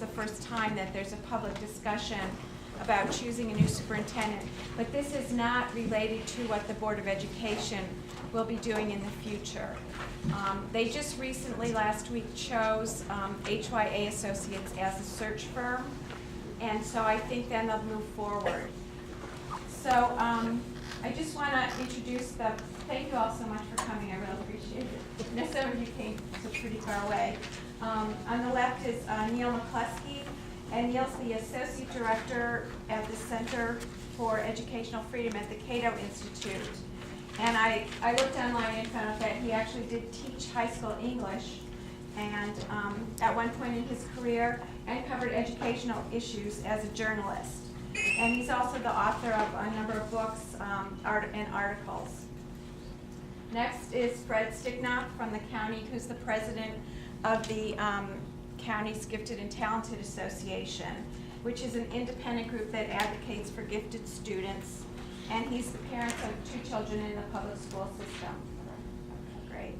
the first time that there's a public discussion about choosing a new superintendent, but this is not related to what the Board of Education will be doing in the future. They just recently, last week, chose HYA Associates as a search firm, and so I think then they'll move forward. So I just want to introduce thank you all so much for coming, I really appreciate it. I know some of you came so pretty far away. On the left is Neil McCluskey, and Neil's the Associate Director at the Center for Educational Freedom at the Cato Institute. And I looked online and found out that he actually did teach high school English, and at one point in his career, and covered educational issues as a journalist. And he's also the author of a number of books and articles. Next is Fred Sticknock from the county, who's the president of the County's Gifted and Talented Association, which is an independent group that advocates for gifted students. And he's the parent of 2 children in the public school system. Great.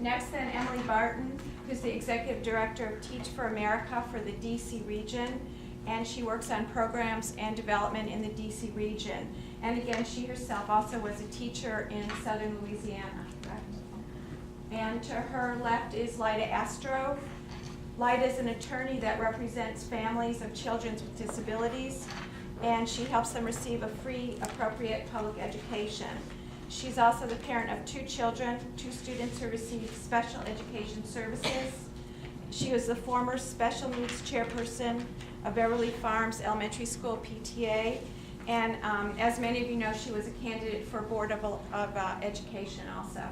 Next then, Emily Barton, who's the executive director of Teach for America for the DC region. And she works on programs and development in the DC region. And again, she herself also was a teacher in southern Louisiana, correct? And to her left is Lyda Astro. Lyda is an attorney that represents families of children with disabilities, and she helps them receive a free, appropriate public education. She's also the parent of 2 children, 2 students who receive special education services. She was the former special needs chairperson of Beverly Farms Elementary School PTA, and as many of you know, she was a candidate for Board of Education also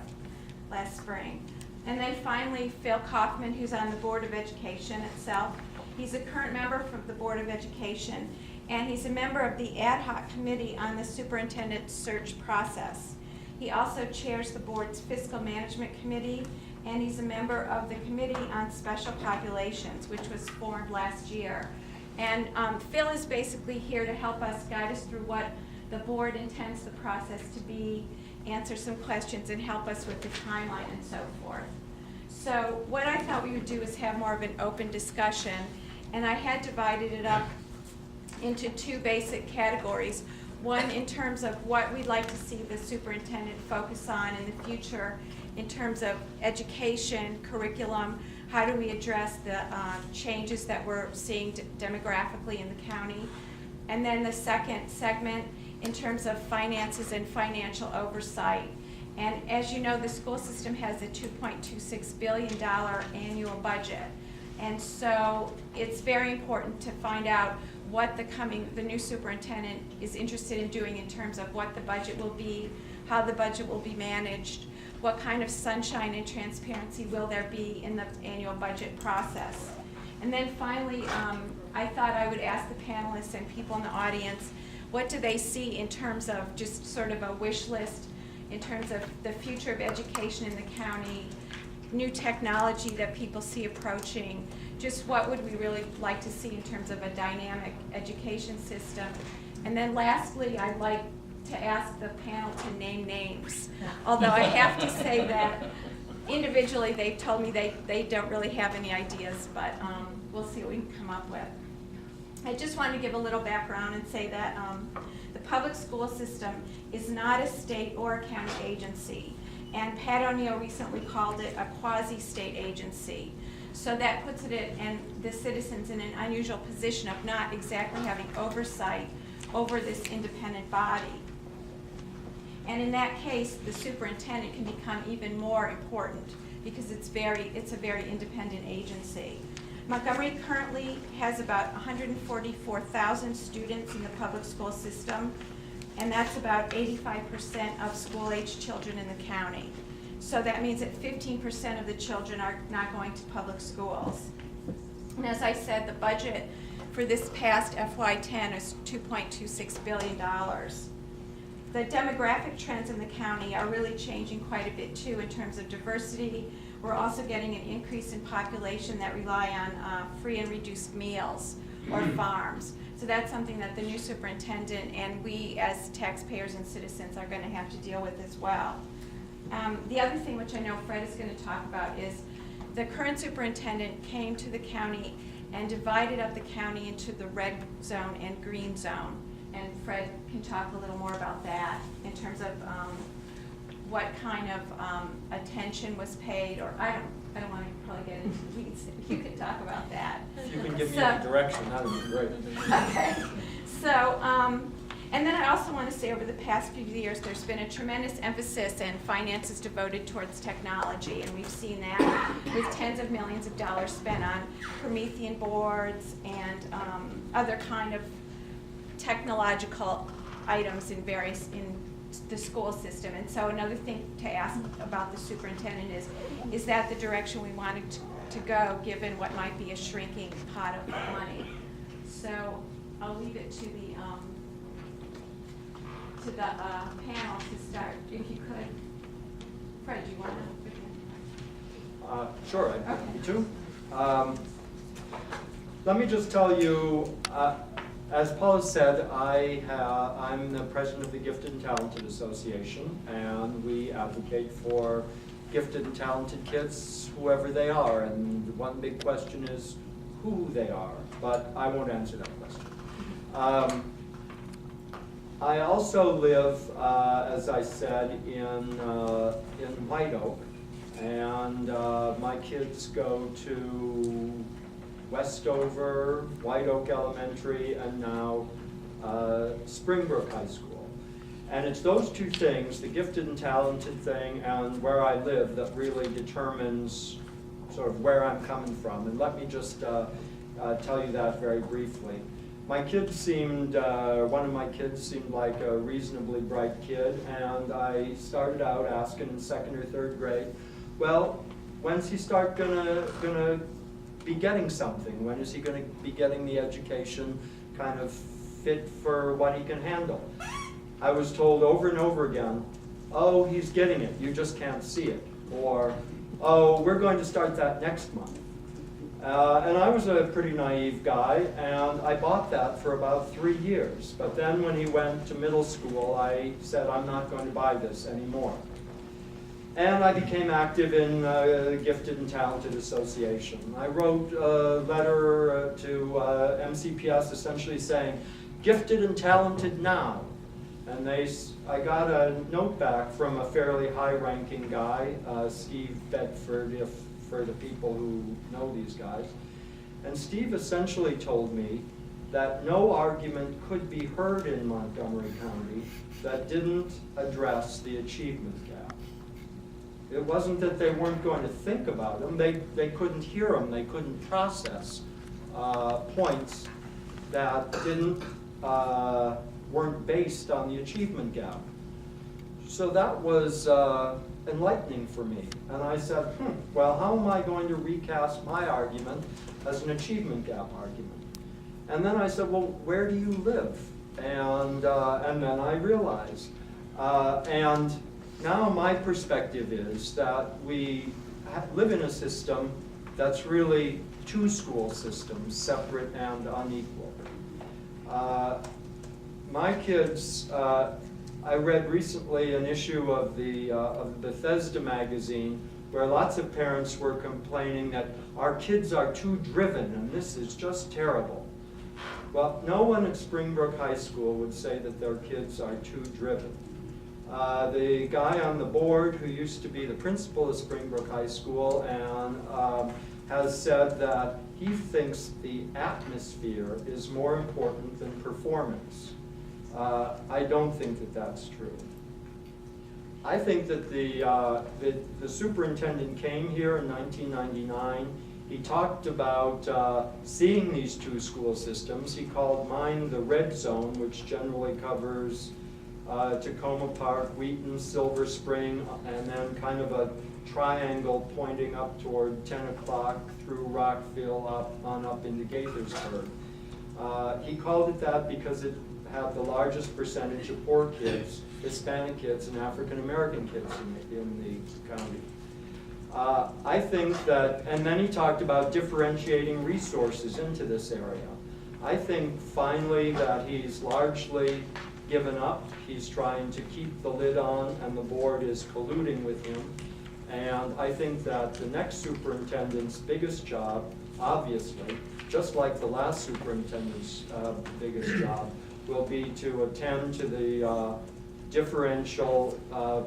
last spring. And then finally, Phil Kaufman, who's on the Board of Education itself. He's a current member of the Board of Education, and he's a member of the ad hoc committee on the superintendent search process. He also chairs the board's fiscal management committee, and he's a member of the committee on special populations, which was formed last year. And Phil is basically here to help us, guide us through what the board intends the process to be, answer some questions, and help us with the timeline and so forth. So what I thought we would do is have more of an open discussion, and I had divided it up into 2 basic categories. One in terms of what we'd like to see the superintendent focus on in the future in terms of education, curriculum, how do we address the changes that we're seeing demographically in the county. And then the second segment in terms of finances and financial oversight. And as you know, the school system has a $2.26 billion annual budget. And so it's very important to find out what the new superintendent is interested in doing in terms of what the budget will be, how the budget will be managed, what kind of sunshine and transparency will there be in the annual budget process. And then finally, I thought I would ask the panelists and people in the audience, what do they see in terms of just sort of a wish list in terms of the future of education in the county, new technology that people see approaching, just what would we really like to see in terms of a dynamic education system. And then lastly, I'd like to ask the panel to name names. Although I have to say that individually they've told me they don't really have any ideas, but we'll see what we can come up with. I just wanted to give a little background and say that the public school system is not a state or a county agency. And Pat O'Neill recently called it a quasi-state agency. So that puts it and the citizens in an unusual position of not exactly having oversight over this independent body. And in that case, the superintendent can become even more important because it's a very independent agency. Montgomery currently has about 144,000 students in the public school system, and that's about 85% of school-age children in the county. So that means that 15% of the children are not going to public schools. And as I said, the budget for this past FY10 is $2.26 billion. The demographic trends in the county are really changing quite a bit too in terms of diversity. We're also getting an increase in population that rely on free and reduced meals or farms. So that's something that the new superintendent and we as taxpayers and citizens are going to have to deal with as well. The other thing which I know Fred is going to talk about is the current superintendent came to the county and divided up the county into the red zone and green zone. And Fred can talk a little more about that in terms of what kind of attention was paid, or I don't want to probably get into the weeds. You could talk about that. If you can give me any direction, that would be great. Okay. So, and then I also want to say over the past few years, there's been a tremendous emphasis and finances devoted towards technology, and we've seen that with tens of millions of dollars spent on Promethean boards and other kind of technological items in the school system. And so another thing to ask about the superintendent is that the direction we wanted to go, given what might be a shrinking pot of money. So I'll leave it to the panel to start, if you could. Fred, do you want to begin? Sure, I'd be happy to. Let me just tell you, as Paula said, I'm the president of the Gifted and Talented Association, and we advocate for gifted and talented kids, whoever they are. And the one big question is who they are, but I won't answer that question. I also live, as I said, in White Oak, and my kids go to Westover, White Oak Elementary, and now Springbrook High School. And it's those two things, the gifted and talented thing and where I live, that really determines sort of where I'm coming from. And let me just tell you that very briefly. My kids seemed, one of my kids seemed like a reasonably bright kid, and I started out asking in second or third grade, well, when's he start gonna be getting something? When is he going to be getting the education kind of fit for what he can handle? I was told over and over again, oh, he's getting it, you just can't see it. Or, oh, we're going to start that next month. And I was a pretty naive guy, and I bought that for about 3 years. But then when he went to middle school, I said, I'm not going to buy this anymore. And I became active in the Gifted and Talented Association. I wrote a letter to MCPS essentially saying, gifted and talented now. And I got a note back from a fairly high-ranking guy, Steve Bedford, for the people who know these guys. And Steve essentially told me that no argument could be heard in Montgomery County that didn't address the achievement gap. It wasn't that they weren't going to think about them, they couldn't hear them, they couldn't process points that weren't based on the achievement gap. So that was enlightening for me. And I said, well, how am I going to recast my argument as an achievement gap argument? And then I said, well, where do you live? And then I realized. And now my perspective is that we live in a system that's really two school systems, separate and unequal. My kids, I read recently an issue of the Bethesda magazine where lots of parents were complaining that our kids are too driven and this is just terrible. Well, no one at Springbrook High School would say that their kids are too driven. The guy on the board who used to be the principal of Springbrook High School and has said that he thinks the atmosphere is more important than performance. I don't think that that's true. I think that the superintendent came here in 1999. He talked about seeing these two school systems. He called mine the red zone, which generally covers Tacoma Park, Wheaton, Silver Spring, and then kind of a triangle pointing up toward 10 o'clock through Rockville up into Gaithersburg. He called it that because it had the largest percentage of poor kids, Hispanic kids, and African American kids in the county. I think that, and then he talked about differentiating resources into this area. I think finally that he's largely given up. He's trying to keep the lid on, and the board is colluding with him. And I think that the next superintendent's biggest job, obviously, just like the last superintendent's biggest job, will be to attend to the differential,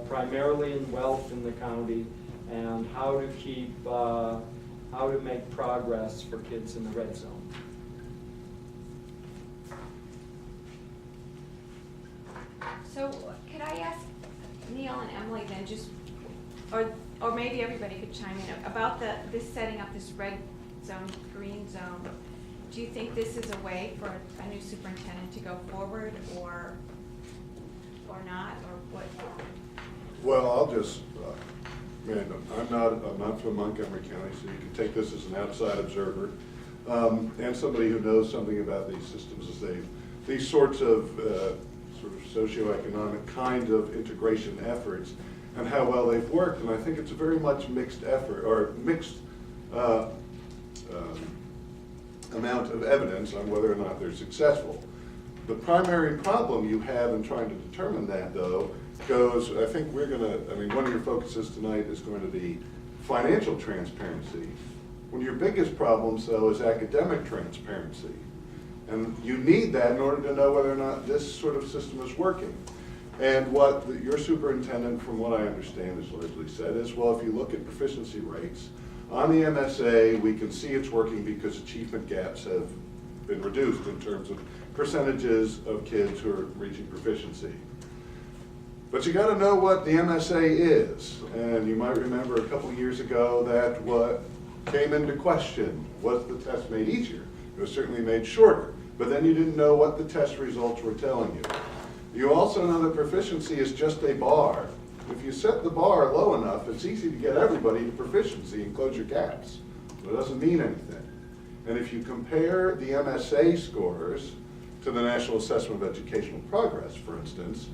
primarily in wealth in the county, and how to keep, how to make progress for kids in the red zone. So could I ask Neil and Emily then just, or maybe everybody could chime in, about this setting up this red zone, green zone. Do you think this is a way for a new superintendent to go forward, or not, or what? Well, I'll just, I'm not from Montgomery County, so you can take this as an outside observer, and somebody who knows something about these systems, these sorts of sort of socioeconomic kind of integration efforts, and how well they've worked. And I think it's a very much mixed effort, or mixed amount of evidence on whether or not they're successful. The primary problem you have in trying to determine that, though, goes, I think we're going to, I mean, one of your focuses tonight is going to be financial transparency. One of your biggest problems, though, is academic transparency. And you need that in order to know whether or not this sort of system is working. And what your superintendent, from what I understand, has largely said is, well, if you look at proficiency rates, on the MSA, we can see it's working because achievement gaps have been reduced in terms of percentages of kids who are reaching proficiency. But you got to know what the MSA is. And you might remember a couple of years ago that what came into question was the test made easier. It was certainly made shorter. But then you didn't know what the test results were telling you. You also know that proficiency is just a bar. If you set the bar low enough, it's easy to get everybody to proficiency and close your gaps. But it doesn't mean anything. And if you compare the MSA scores to the National Assessment of Educational Progress, for instance,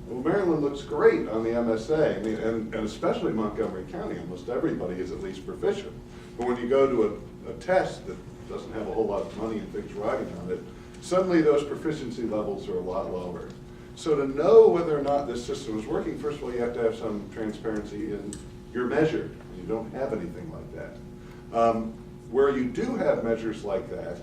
well, Maryland looks great on the MSA, I mean, and especially Montgomery County, almost everybody is at least proficient. But when you go to a test that doesn't have a whole lot of money and things riding on it, suddenly those proficiency levels are a lot lower. So to know whether or not this system is working, first of all, you have to have some transparency in your measure. And you don't have anything like that. Where you do have measures like that,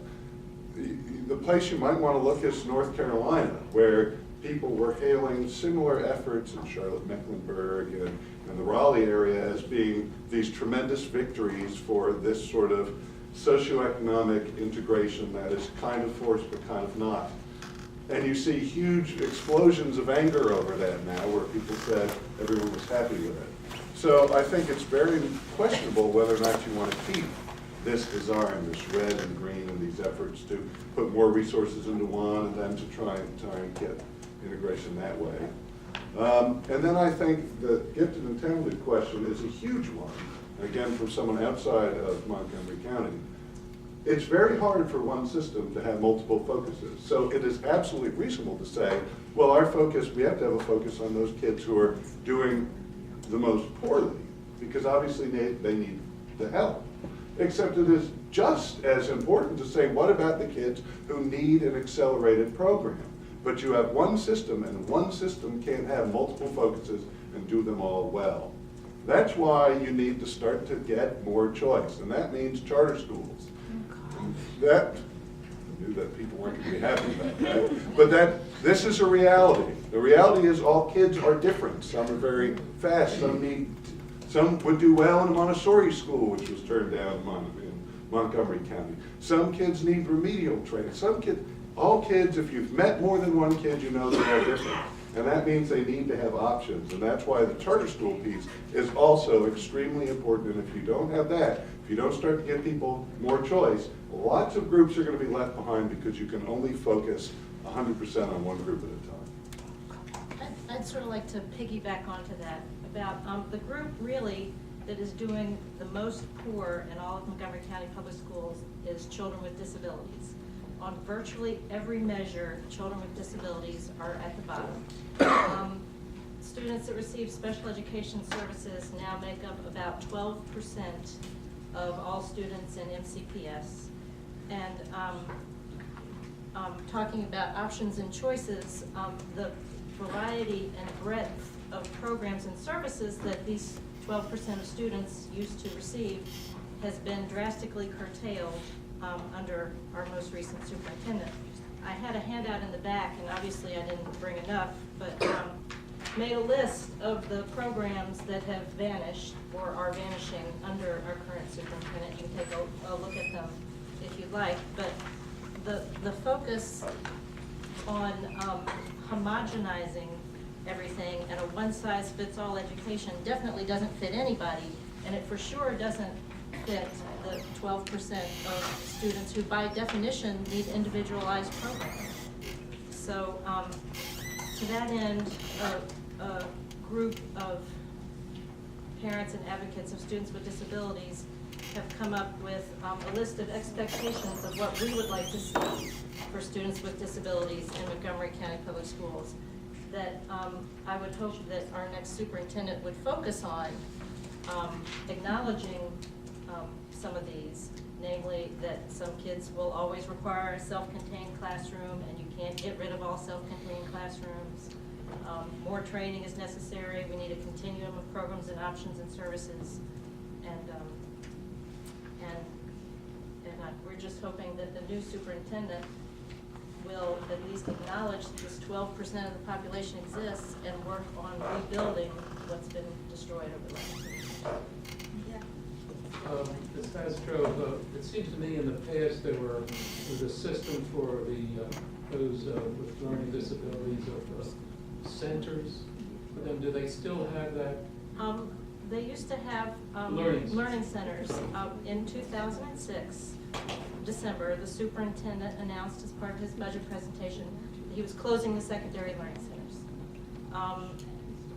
the place you might want to look is North Carolina, where people were hailing similar efforts in Charlotte-Mecklenburg and the Raleigh area as being these tremendous victories for this sort of socioeconomic integration that is kind of forced but kind of not. And you see huge explosions of anger over that now, where people said everyone was happy with it. So I think it's very questionable whether or not you want to keep this design, this red and green, and these efforts to put more resources into one and then to try and get integration that way. And then I think the gifted and talented question is a huge one, again from someone outside of Montgomery County. It's very hard for one system to have multiple focuses. So it is absolutely reasonable to say, well, our focus, we have to have a focus on those kids who are doing the most poorly, because obviously they need the help. Except it is just as important to say, what about the kids who need an accelerated program? But you have one system, and one system can't have multiple focuses and do them all well. That's why you need to start to get more choice, and that means charter schools. That, I knew that people weren't going to be happy about that, but this is a reality. The reality is all kids are different. Some are very fast, some would do well in a Montessori school, which was turned down in Montgomery County. Some kids need remedial training. All kids, if you've met more than one kid, you know they're all different. And that means they need to have options. And that's why the charter school piece is also extremely important. And if you don't have that, if you don't start to give people more choice, lots of groups are going to be left behind because you can only focus 100% on one group at a time. I'd sort of like to piggyback onto that about the group really that is doing the most poor in all of Montgomery County Public Schools is children with disabilities. On virtually every measure, children with disabilities are at the bottom. Students that receive special education services now make up about 12% of all students in MCPS. And talking about options and choices, the variety and breadth of programs and services that these 12% of students used to receive has been drastically curtailed under our most recent superintendent. I had a handout in the back, and obviously I didn't bring enough, but made a list of the programs that have vanished or are vanishing under our current superintendent. You can take a look at them if you'd like, but the focus on homogenizing everything and a one-size-fits-all education definitely doesn't fit anybody, and it for sure doesn't fit the 12% of students who by definition need individualized programming. So to that end, a group of parents and advocates of students with disabilities have come up with a list of expectations of what we would like to see for students with disabilities in Montgomery County Public Schools that I would hope that our next superintendent would focus on acknowledging some of these, namely that some kids will always require a self-contained classroom and you can't get rid of all self-contained classrooms. More training is necessary. We need a continuum of programs and options and services. We're just hoping that the new superintendent will at least acknowledge that this 12% of the population exists and work on rebuilding what's been destroyed over the last 10 years. Ms. Castro, it seems to me in the past there was a system for those with learning disabilities of centers for them. Do they still have that? They used to have Learning centers. In 2006, December, the superintendent announced as part of his budget presentation that he was closing the secondary learning centers.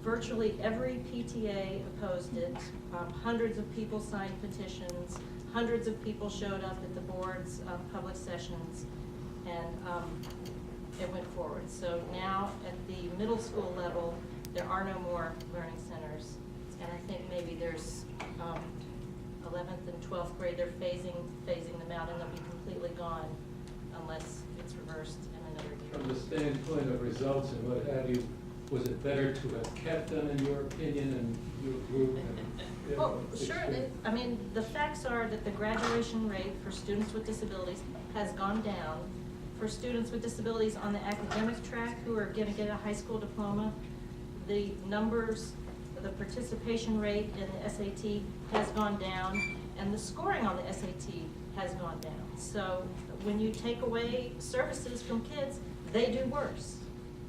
Virtually every PTA opposed it. Hundreds of people signed petitions. Hundreds of people showed up at the board's public sessions, and it went forward. So now at the middle school level, there are no more learning centers. And I think maybe there's 11th and 12th grade, they're phasing them out, and they'll be completely gone unless it's reversed in another year. From the standpoint of results and what have you, was it better to have kept them in your opinion and your group? Well, sure. I mean, the facts are that the graduation rate for students with disabilities has gone down. For students with disabilities on the academic track who are going to get a high school diploma, the numbers, the participation rate in the SAT has gone down, and the scoring on the SAT has gone down. So when you take away services from kids, they do worse.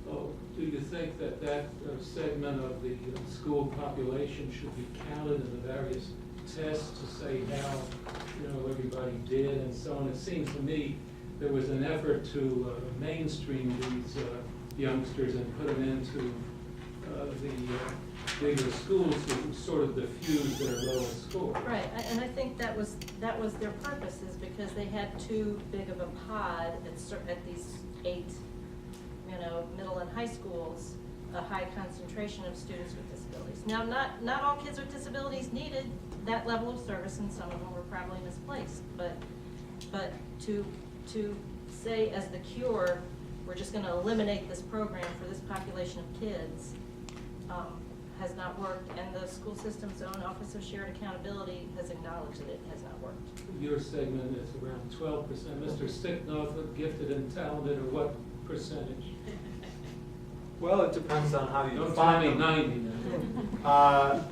Well, do you think that segment of the school population should be counted in the various tests to say how everybody did and so on? It seems to me there was an effort to mainstream these youngsters and put them into the bigger schools to sort of diffuse their lowest score. Right, and I think that was their purpose, is because they had too big of a pod at these 8 middle and high schools, a high concentration of students with disabilities. Now, not all kids with disabilities needed that level of service, and some of them were probably misplaced. But to say as the cure, we're just going to eliminate this program for this population of kids, has not worked, and the school system's own Office of Shared Accountability has acknowledged that it has not worked. Your segment is around 12%. Mr. Sticknoff, gifted and talented, or what percentage? Well, it depends on how you Don't define tell me them. 90 now.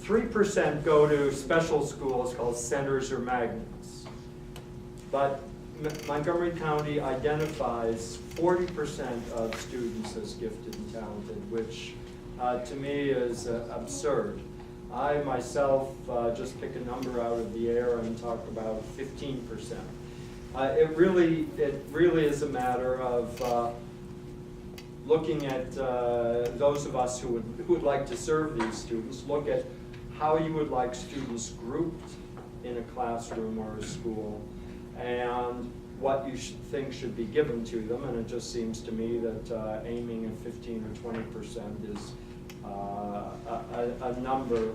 3% go to special schools called centers or magnets. But Montgomery County identifies 40% of students as gifted and talented, which to me is absurd. I myself just pick a number out of the air and talk about 15%. It really is a matter of looking at those of us who would like to serve these students, look at how you would like students grouped in a classroom or a school, and what you think should be given to them. And it just seems to me that aiming at 15 or 20% is a number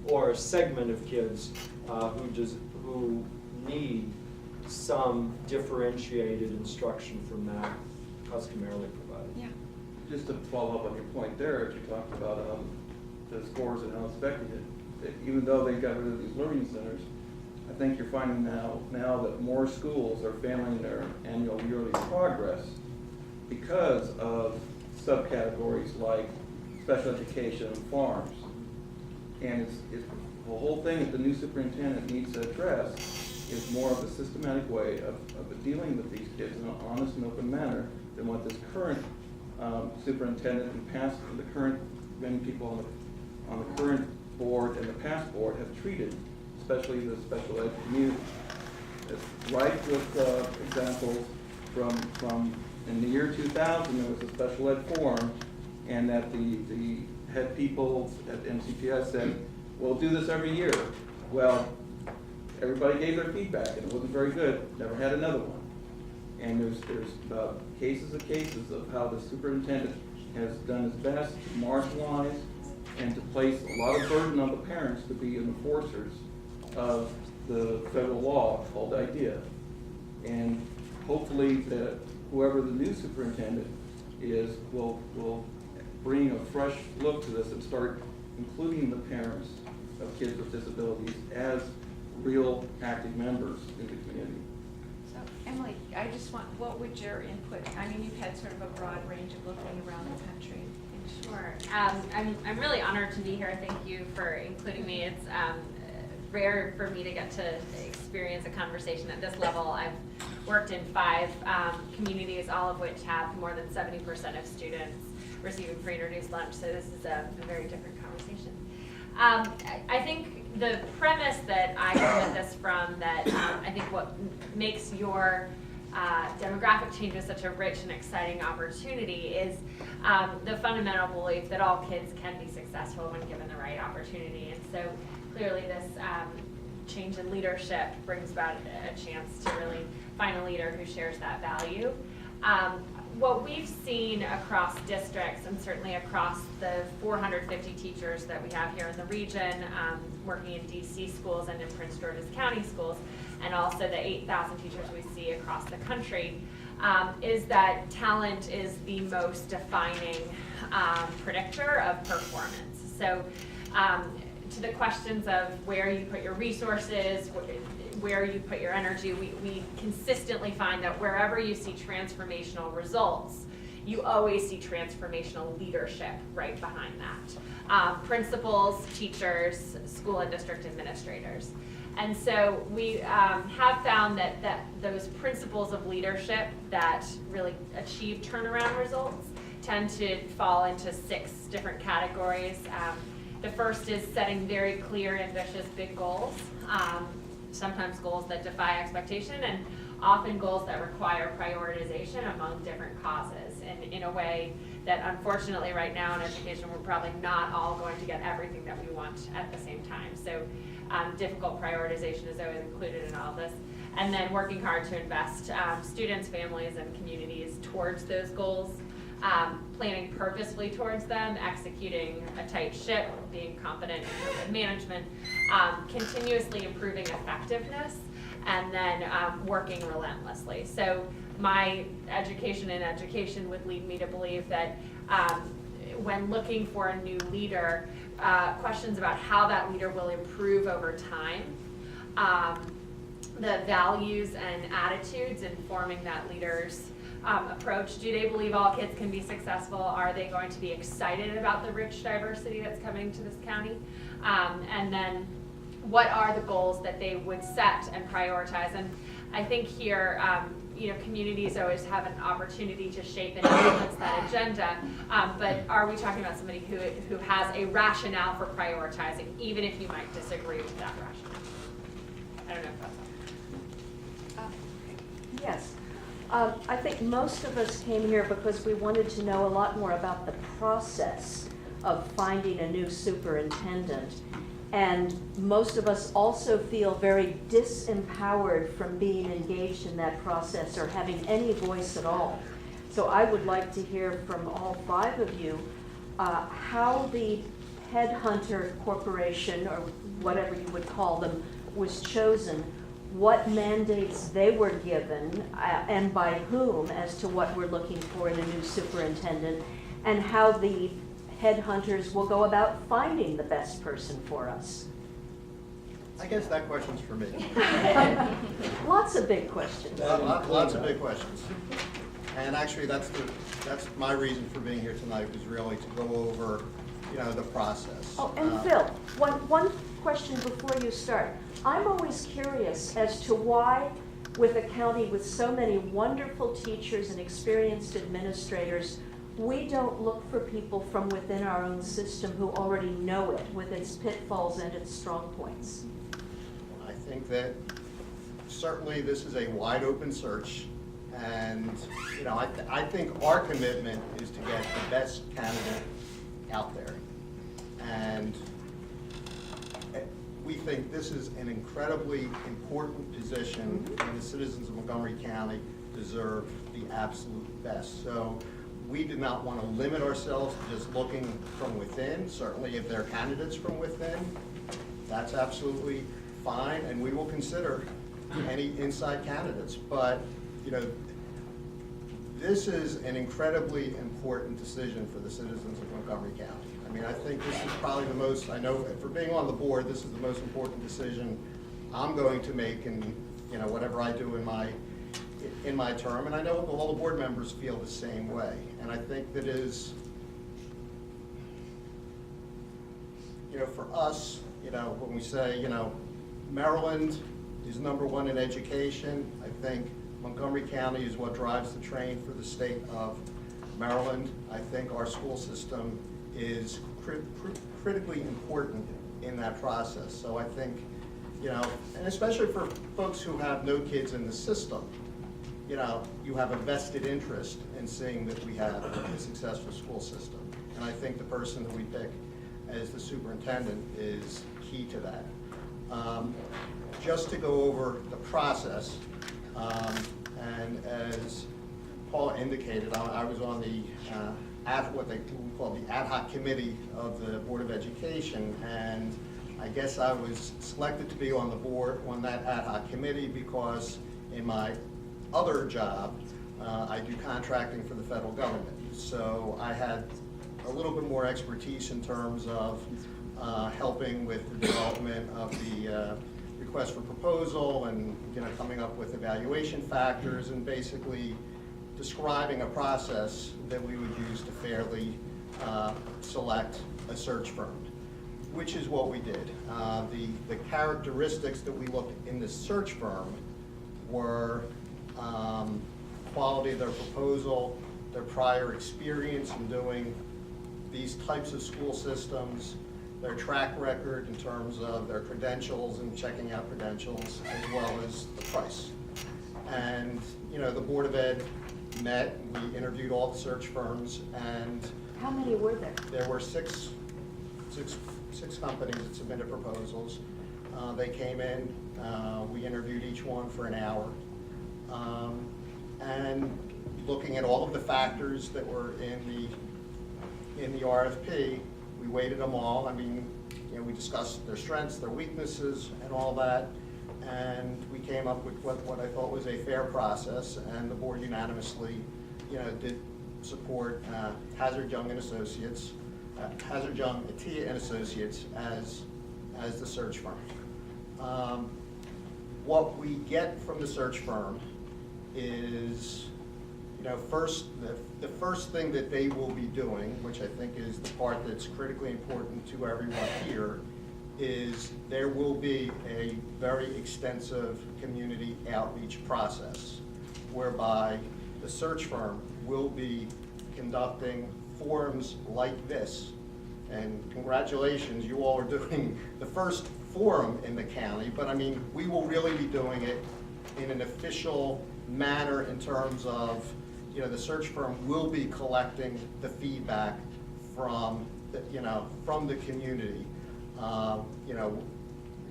or a segment of kids who need some differentiated instruction from that customarily provided. Yeah. Just to follow up on your point there, you talked about the scores and how it's affecting it. Even though they got rid of these learning centers, I think you're finding now that more schools are failing their annual yearly progress because of subcategories like special education and farms. And it's the whole thing that the new superintendent needs to address is more of a systematic way of dealing with these kids in an honest and open manner than what this current superintendent and many people on the current board and the past board have treated, especially the special ed community. It's rife with examples from in the year 2000 there was a special ed forum, and that the head people at MCPS said, we'll do this every year. Well, everybody gave their feedback and it wasn't very good, never had another one. And there's cases of how the superintendent has done his best to marginalize and to place a lot of burden on the parents to be enforcers of the federal law called IDEA. And hopefully that whoever the new superintendent is will bring a fresh look to this and start including the parents of kids with disabilities as real active members in the community. So, Emily, I just want, what would your input, I mean, you've had sort of a broad range of looking around the country. Sure. I'm really honored to be here. Thank you for including me. It's rare for me to get to experience a conversation at this level. I've worked in 5 communities, all of which have more than 70% of students receiving free and reduced lunch, so this is a very different conversation. I think the premise that I come at this from, that I think what makes your demographic changes such a rich and exciting opportunity is the fundamental belief that all kids can be successful when given the right opportunity. And so clearly this change in leadership brings about a chance to really find a leader who shares that value. What we've seen across districts, and certainly across the 450 teachers that we have here in the region, working in DC schools and in Prince George's County schools, and also the 8,000 teachers we see across the country, is that talent is the most defining predictor of performance. So to the questions of where you put your resources, where you put your energy, we consistently find that wherever you see transformational results, you always see transformational leadership right behind that. Principals, teachers, school and district administrators. And so we have found that those principles of leadership that really achieve turnaround results tend to fall into 6 different categories. The first is setting very clear, ambitious, big goals. Sometimes goals that defy expectation, and often goals that require prioritization among different causes, and in a way that unfortunately right now in education we're probably not all going to get everything that we want at the same time. So difficult prioritization is always included in all of this. And then working hard to invest students, families, and communities towards those goals, planning purposefully towards them, executing a tight ship, being competent in management, continuously improving effectiveness, and then working relentlessly. So my education would lead me to believe that when looking for a new leader, questions about how that leader will improve over time, the values and attitudes informing that leader's approach. Do they believe all kids can be successful? Are they going to be excited about the rich diversity that's coming to this county? And then what are the goals that they would set and prioritize? And I think here, communities always have an opportunity to shape and influence that agenda, but are we talking about somebody who has a rationale for prioritizing, even if you might disagree with that rationale? I don't know if that's Yes. I think most of us came here because we wanted to know a lot more about the process of finding a new superintendent. And most of us also feel very disempowered from being engaged in that process or having any voice at all. So I would like to hear from all 5 of you how the headhunter corporation, or whatever you would call them, was chosen, what mandates they were given, and by whom, as to what we're looking for in a new superintendent, and how the headhunters will go about finding the best person for us? I guess that question's for me. Lots of big questions. Lots of big questions. And actually, that's my reason for being here tonight, was really to go over, the process. Oh, and Phil, one question before you start. I'm always curious as to why, with a county with so many wonderful teachers and experienced administrators, we don't look for people from within our own system who already know it with its pitfalls and its strong points. I think that certainly this is a wide open search, and I think our commitment is to get the best candidate out there. And we think this is an incredibly important position, and the citizens of Montgomery County deserve the absolute best. So we did not want to limit ourselves to just looking from within. Certainly if there are candidates from within, that's absolutely fine, and we will consider any inside candidates. But, this is an incredibly important decision for the citizens of Montgomery County. I mean, I think this is probably the most, I know for being on the board, this is the most important decision I'm going to make in, whatever I do in my term. And I know all the board members feel the same way. And I think that is, for us, when we say, Maryland is #1 in education, I think Montgomery County is what drives the train for the state of Maryland. I think our school system is critically important in that process. So I think, and especially for folks who have no kids in the system, you have a vested interest in seeing that we have a successful school system. And I think the person that we pick as the superintendent is key to that. Just to go over the process, and as Paula indicated, I was on the what they call the ad hoc committee of the Board of Education, and I guess I was selected to be on the board on that ad hoc committee because in my other job, I do contracting for the federal government. So I had a little bit more expertise in terms of helping with the development of the request for proposal and coming up with evaluation factors and basically describing a process that we would use to fairly select a search firm, which is what we did. The characteristics that we looked in the search firm were quality of their proposal, their prior experience in doing these types of school systems, their track record in terms of their credentials and checking out credentials, as well as the price. And, the Board of Ed met, we interviewed all the search firms, and How many were there? there were six companies that submitted proposals. They came in, we interviewed each one for an hour. And looking at all of the factors that were in the RFP, we weighted them all. I mean, we discussed their strengths, their weaknesses, and all that. And we came up with what I thought was a fair process, and the board unanimously, did support Hazard Young and Associates, Hazard Young, Attia and Associates as the search firm. What we get from the search firm is, first, the first thing that they will be doing, which I think is the part that's critically important to everyone here, is there will be a very extensive community outreach process whereby the search firm will be conducting forums like this. And congratulations, you all are doing the first forum in the county, but I mean, we will really be doing it in an official manner in terms of, the search firm will be collecting the feedback from the community.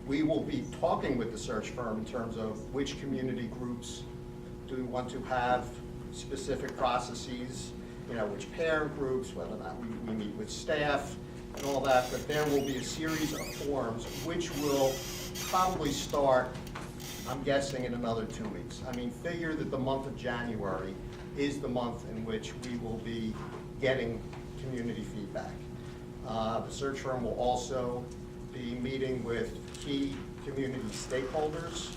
We will be talking with the search firm in terms of which community groups do we want to have specific processes, which parent groups, whether or not we meet with staff and all that, but there will be a series of forums which will probably start, I'm guessing, in another 2 weeks. I mean, figure that the month of January is the month in which we will be getting community feedback. The search firm will also be meeting with key community stakeholders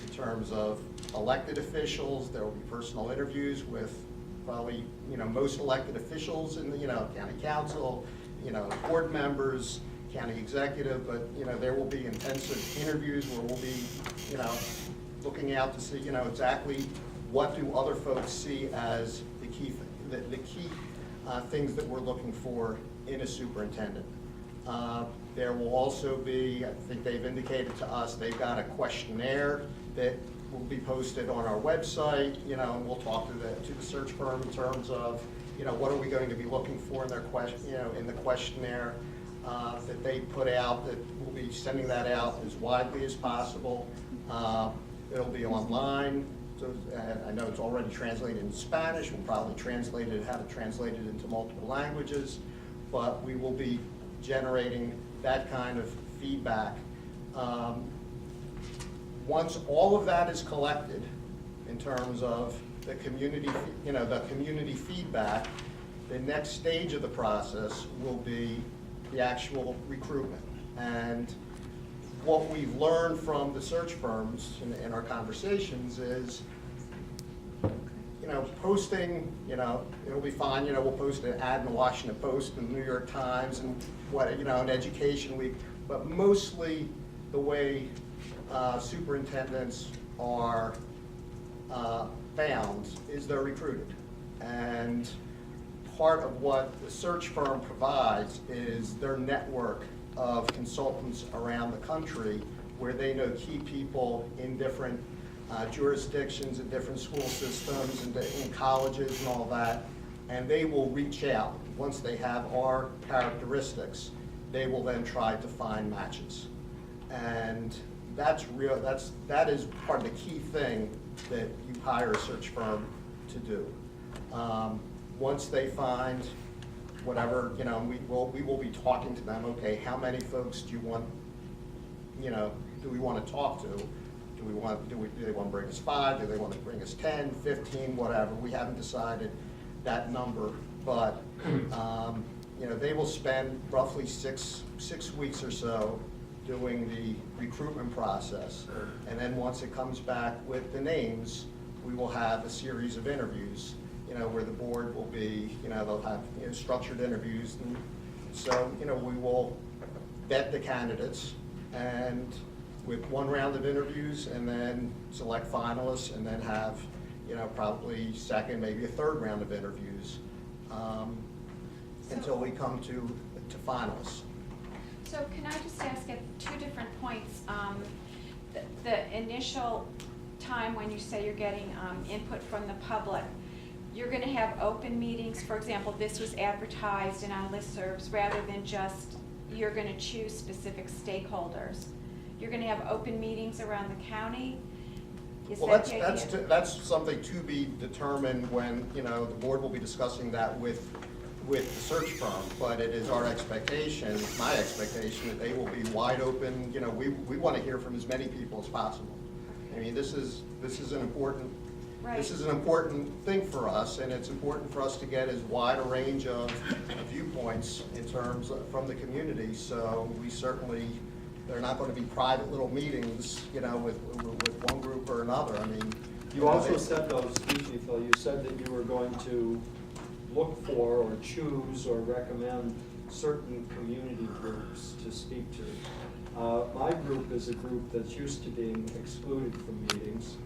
in terms of elected officials. There will be personal interviews with probably, most elected officials in the, county council, board members, county executive, but, there will be intensive interviews where we'll be, looking out to see, exactly what do other folks see as the key things that we're looking for in a superintendent. There will also be, I think they've indicated to us, they've got a questionnaire that will be posted on our website, and we'll talk to the search firm in terms of, what are we going to be looking for in their in the questionnaire that they put out, that we'll be sending that out as widely as possible. It'll be online. So, I know it's already translated in Spanish. We'll probably have it translated into multiple languages, but we will be generating that kind of feedback. Once all of that is collected in terms of the community, the community feedback, the next stage of the process will be the actual recruitment. And what we've learned from the search firms in our conversations is, posting, it'll be fine, we'll post an ad in the Washington Post and the New York Times and an Education Week, but mostly the way superintendents are found is they're recruited. And part of what the search firm provides is their network of consultants around the country where they know key people in different jurisdictions and different school systems and in colleges and all that, and they will reach out. Once they have our characteristics, they will then try to find matches. And that is part of the key thing that you hire a search firm to do. Once they find whatever, we will be talking to them, okay, how many folks do you want, do we want to talk to? Do they want to bring us 5? Do they want to bring us 10, 15, whatever? We haven't decided that number, but they will spend roughly six weeks or so doing the recruitment process. And then once it comes back with the names, we will have a series of interviews, where the board will be, they'll have structured interviews. And so, we will vet the candidates and with one round of interviews and then select finalists and then have, probably second, maybe a third round of interviews until we come to finalists. So can I just ask at 2 different points, the initial time when you say you're getting input from the public, you're going to have open meetings, for example, this was advertised and on listservs, rather than just you're going to choose specific stakeholders. You're going to have open meetings around the county? Well, that's something to be determined when, the board will be discussing that with the search firm, but it is our expectation, my expectation, that they will be wide open. We want to hear from as many people as possible. I mean, this is an important, Right. This is an important thing for us, and it's important for us to get as wide a range of viewpoints in terms of, from the community. So we certainly, they're not going to be private little meetings, with one group or another. I mean, You also said, though, excuse me, Phil, you said that you were going to look for or choose or recommend certain community groups to speak to. My group is a group that's used to being excluded from meetings.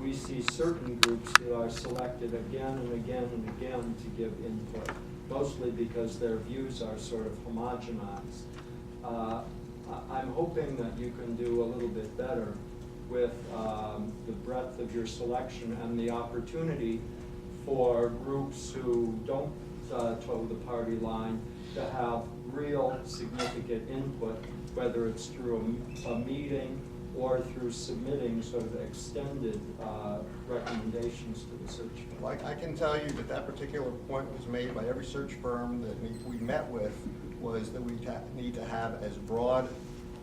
We see certain groups that are selected again and again and again to give input, mostly because their views are sort of homogenized. I'm hoping that you can do a little bit better with the breadth of your selection and the opportunity for groups who don't toe the party line to have real significant input, whether it's through a meeting or through submitting sort of extended recommendations to the search firm. Like, I can tell you that that particular point was made by every search firm that we met with, was that we need to have as broad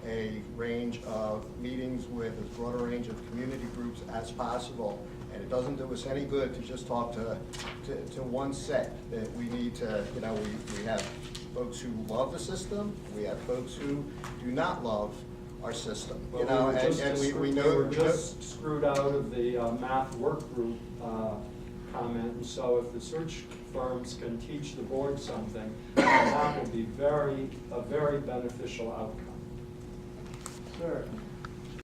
a range of meetings with as broad a range of community groups as possible. And it doesn't do us any good to just talk to one set. That we need to, you know, we have folks who love the system, we have folks who do not love our system, you Well, know, we were just and we screwed- know. we were we know- just screwed out of the math work group comment, and so if the search firms can teach the board something, that will be a very beneficial outcome. Sir.